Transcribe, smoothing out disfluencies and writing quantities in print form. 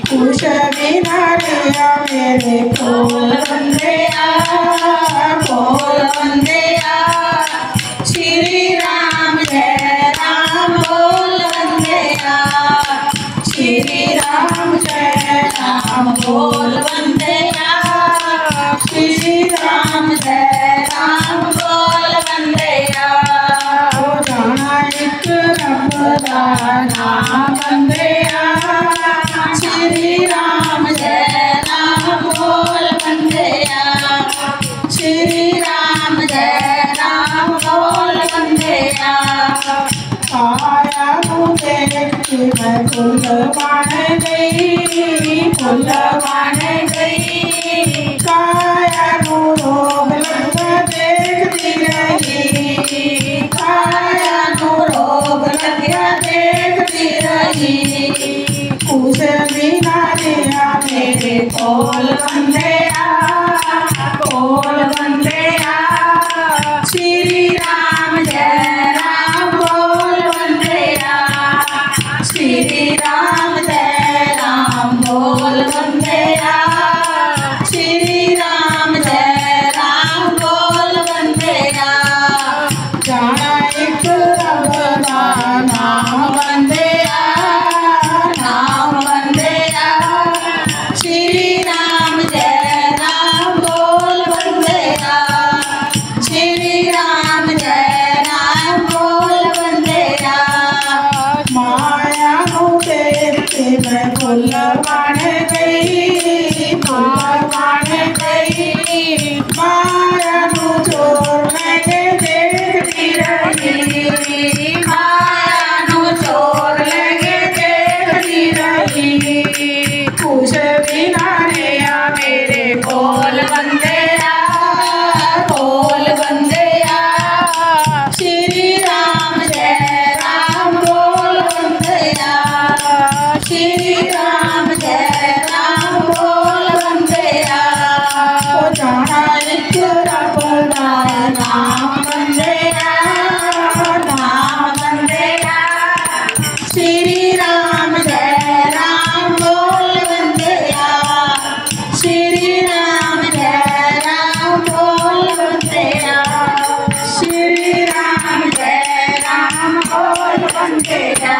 कुछ बिना रिया मेरे फूल बंदिया, फूल बंदिया। श्री राम जय राम बोल बंदिया, श्री राम जय राम बोल बंदिया, श्री राम जय राम बोल बंदिया। हो जाना एक रब दा नाम बंदिया, श्री राम जय राम बोल बंदिया, श्री राम जय राम बोल बंदिया। काया को देख के मैं फूल बन गई, फूल बन गई। काया को रोग लगा देखती रही, काया को रोग लगा देखती रही। कुछ बिना रिया मेरे फूल बंदिया, फूल बंदिया। श्री राम जय राम बोल बंदिया, श्री राम जय राम बोल बंदिया, श्री राम जय राम बोल बंदिया। जाना एक रब दा नाम बंदिया, नाम बंदिया। श्री राम जय राम बोल बंदिया, श्री राम जय राम बोल बंदिया। माया को देख के मैं फूल बन गई, फूल बन गई। माया को छोड़ लगे देखती रही, माया को छोड़ लगे देखती रही। कुछ बिना रिया मेरे फूल बंदिया, फूल बंदिया। श्री राम जय राम बोल बंदिया, श्री राम जय राम बोल बंदिया। हो जाना एक रब दा नाम बंदिया, नाम बंदिया। श्री राम जय राम बोल बंदिया, श्री राम जय राम बोल बंदिया, श्री राम जय राम बोल बंदिया।